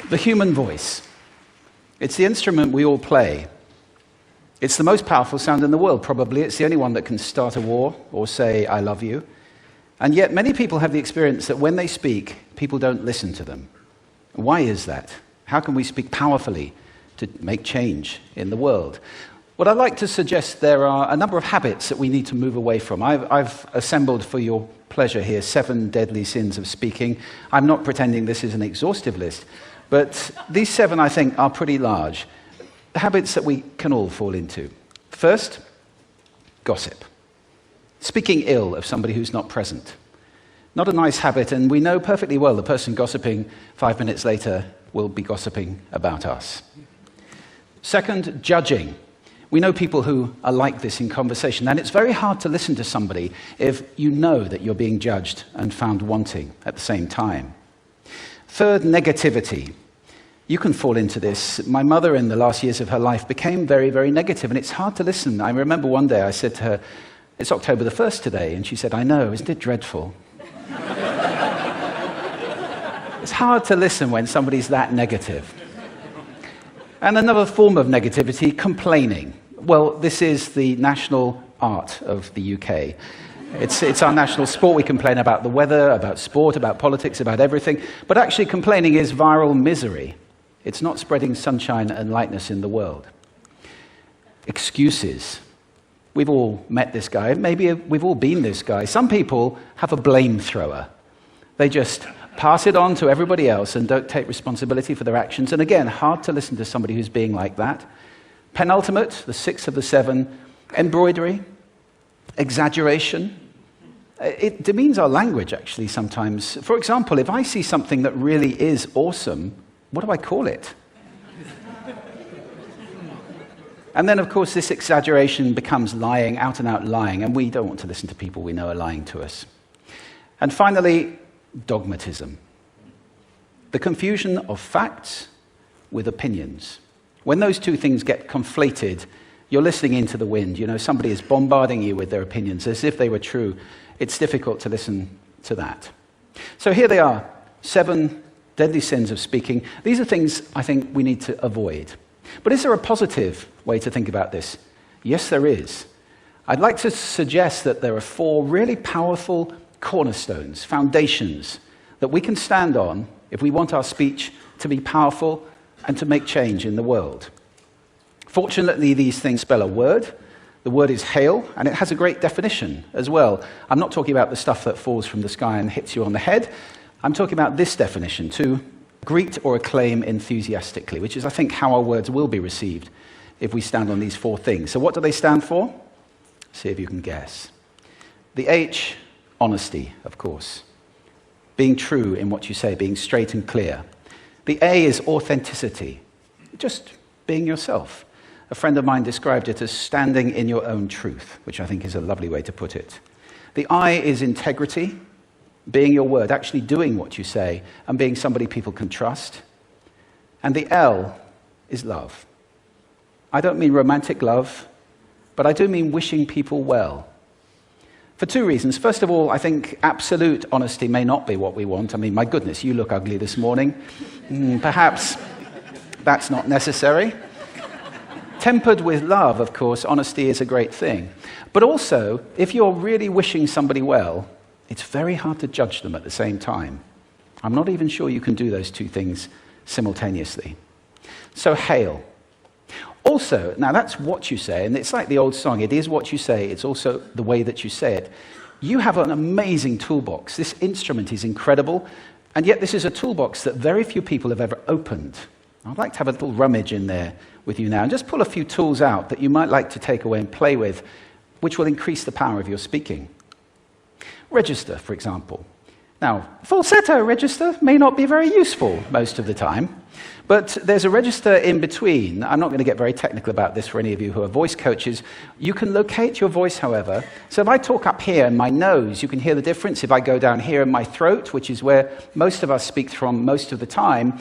The human voice. It's the instrument we all play. It's the most powerful sound in the world, probably. It's the only one that can start a war or say, I love you. And yet many people have the experience that when they speak, people don't listen to them. Why is that? How can we speak powerfully to make change in the world? Well, I'd like to suggest there are a number of habits that we need to move away from. I've assembled for your pleasure here 7 deadly sins of speaking. I'm not pretending this is an exhaustive list, but these 7, I think, are pretty large. Habits that we can all fall into. First, gossip. Speaking ill of somebody who's not present. Not a nice habit, and we know perfectly well the person gossiping 5 minutes later will be gossiping about us. Second, judging. We know people who are like this in conversation, and it's very hard to listen to somebody if you know that you're being judged and found wanting at the same time. Third, negativity. You can fall into this. My mother, in the last years of her life, became very, very negative, and it's hard to listen. I remember one day I said to her, it's October the 1st today, and she said, I know, isn't it dreadful? It's hard to listen when somebody's that negative. And another form of negativity, complaining. Well, this is the national art of the UK. It's our national sport. We complain about the weather, about sport, about politics, about everything. But actually, complaining is viral misery. It's not spreading sunshine and lightness in the world. Excuses. We've all met this guy. Maybe we've all been this guy. Some people have a blame thrower. They just pass it on to everybody else and don't take responsibility for their actions. And again, hard to listen to somebody who's being like that. Penultimate, the 6th of the 7, embroidery, exaggeration. It demeans our language, actually, sometimes. For example, if I see something that really is awesome, what do I call it? And then, of course, this exaggeration becomes lying, out-and-out lying, and we don't want to listen to people we know are lying to us. And finally, dogmatism. The confusion of facts with opinions. When those two things get conflated, you're listening into the wind. You know, somebody is bombarding you with their opinions as if they were true. It's difficult to listen to that. So here they are, 7 deadly sins of speaking. These are things I think we need to avoid. But is there a positive way to think about this? Yes, there is. I'd like to suggest that there are 4 really powerful cornerstones, foundations, that we can stand on if we want our speech to be powerful and to make change in the world. Fortunately, these things spell a word. The word is hail, and it has a great definition as well. I'm not talking about the stuff that falls from the sky and hits you on the head. I'm talking about this definition, to greet or acclaim enthusiastically, which is, I think, how our words will be received if we stand on these 4 things. So what do they stand for? See if you can guess. The H, honesty, of course. Being true in what you say, being straight and clear. The A is authenticity, just being yourself. A friend of mine described it as standing in your own truth, which I think is a lovely way to put it. The I is integrity, being your word, actually doing what you say, and being somebody people can trust. And the L is love. I don't mean romantic love, but I do mean wishing people well. For 2 reasons. First of all, I think absolute honesty may not be what we want. I mean, my goodness, you look ugly this morning. Perhaps that's not necessary. Tempered with love, of course, honesty is a great thing. But also, if you're really wishing somebody well, it's very hard to judge them at the same time. I'm not even sure you can do those 2 things simultaneously. So, hail. Also, now that's what you say, and it's like the old song, it is what you say, it's also the way that you say it. You have an amazing toolbox. This instrument is incredible, and yet this is a toolbox that very few people have ever opened. I'd like to have a little rummage in there with you now, and just pull a few tools out that you might like to take away and play with, which will increase the power of your speaking. Register, for example. Now, falsetto register may not be very useful most of the time, but there's a register in between. I'm not going to get very technical about this for any of you who are voice coaches. You can locate your voice, however. So if I talk up here in my nose, you can hear the difference. If I go down here in my throat, which is where most of us speak from most of the time,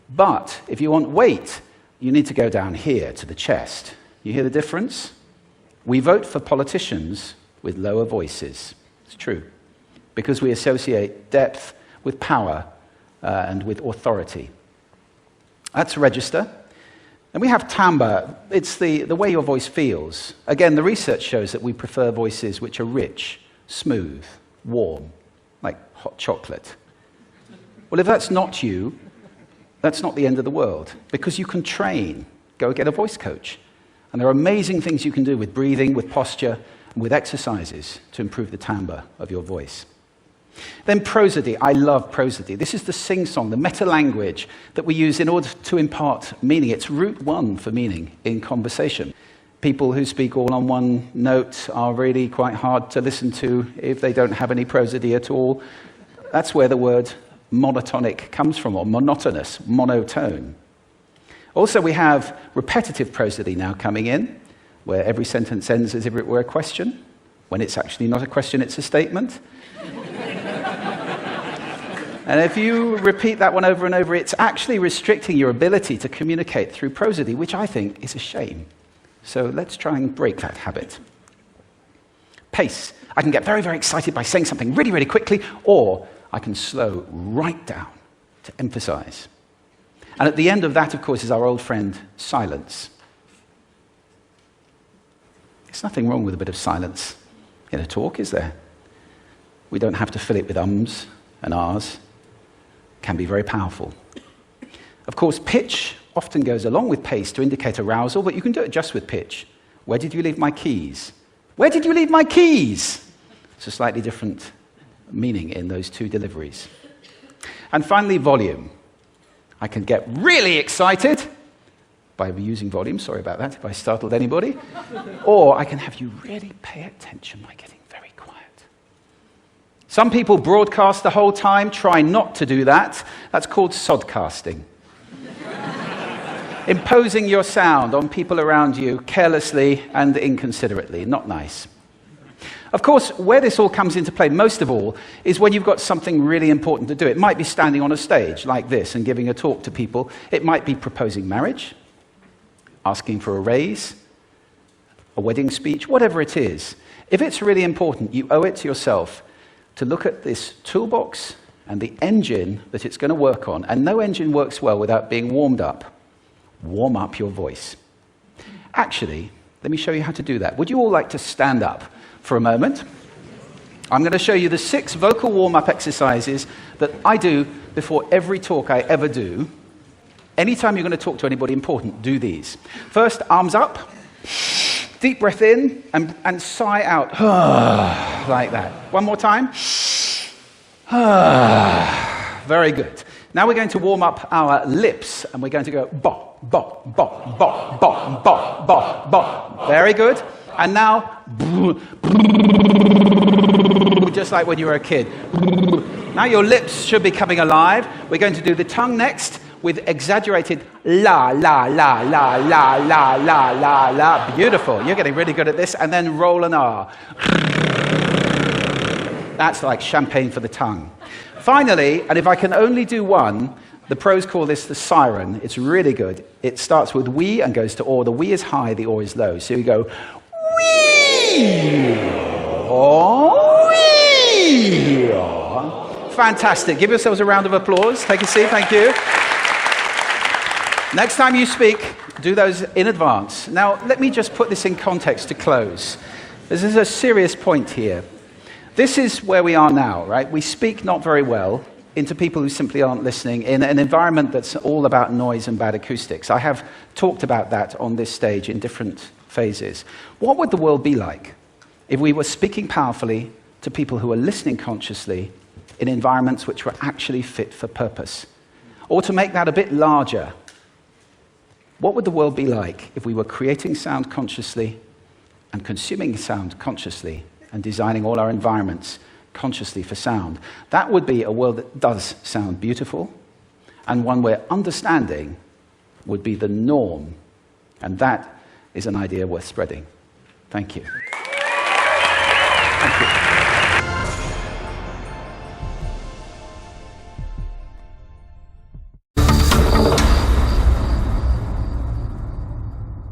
but if you want weight, you need to go down here to the chest. You hear the difference? We vote for politicians with lower voices. It's true, because we associate depth with power and with authority. That's register. And we have timbre. It's the way your voice feels. Again, the research shows that we prefer voices which are rich, smooth, warm, like hot chocolate. Well, if that's not you, that's not the end of the world, because you can train. Go get a voice coach. And there are amazing things you can do with breathing, with posture, and with exercises to improve the timbre of your voice. Then prosody. I love prosody. This is the sing-song, the meta-language that we use in order to impart meaning. It's route one for meaning in conversation. People who speak all on one note are really quite hard to listen to if they don't have any prosody at all. That's where the word monotonic comes from, or monotonous, monotone. Also, we have repetitive prosody now coming in, where every sentence ends as if it were a question, when it's actually not a question, it's a statement. And if you repeat that one over and over, it's actually restricting your ability to communicate through prosody, which I think is a shame. So let's try and break that habit. Pace. I can get very, very excited by saying something really, really quickly, or I can slow right down to emphasize. And at the end of that, of course, is our old friend, silence. There's nothing wrong with a bit of silence in a talk, is there? We don't have to fill it with ums and ahs. It can be very powerful. Of course, pitch often goes along with pace to indicate arousal, but you can do it just with pitch. Where did you leave my keys? Where did you leave my keys? It's a slightly different meaning in those two deliveries. And finally, volume. I can get really excited by using volume. Sorry about that if I startled anybody. Or I can have you really pay attention by getting very quiet. Some people broadcast the whole time. Try not to do that. That's called sodcasting. Imposing your sound on people around you carelessly and inconsiderately. Not nice. Of course, where this all comes into play most of all is when you've got something really important to do. It might be standing on a stage like this and giving a talk to people. It might be proposing marriage, asking for a raise, a wedding speech, whatever it is. If it's really important, you owe it to yourself to look at this toolbox and the engine that it's going to work on. And no engine works well without being warmed up. Warm up your voice. Actually, let me show you how to do that. Would you all like to stand up for a moment? I'm going to show you the 6 vocal warm-up exercises that I do before every talk I ever do. Anytime you're going to talk to anybody important, do these. First, arms up. Deep breath in and sigh out. Like that. One more time. Very good. Now we're going to warm up our lips, and we're going to go bop, bop, bop, bop, bop, bop, bop, bop. Very good. And now, just like when you were a kid. Now your lips should be coming alive. We're going to do the tongue next with exaggerated la, la, la, la, la, la, la, la, la. Beautiful. You're getting really good at this. And then roll an R. That's like champagne for the tongue. Finally, and if I can only do one, the pros call this the siren. It's really good. It starts with we and goes to or. The we is high, the or is low. So you go wee, or wee. Fantastic. Give yourselves a round of applause. Take a seat. Thank you. Next time you speak, do those in advance. Now, let me just put this in context to close. This is a serious point here. This is where we are now, right? We speak not very well into people who simply aren't listening in an environment that's all about noise and bad acoustics. I have talked about that on this stage in different phases. What would the world be like if we were speaking powerfully to people who are listening consciously in environments which were actually fit for purpose? Or to make that a bit larger, what would the world be like if we were creating sound consciously and consuming sound consciously and designing all our environments consciously for sound? That would be a world that does sound beautiful, and one where understanding would be the norm. And that is an idea worth spreading. Thank you. Thank you.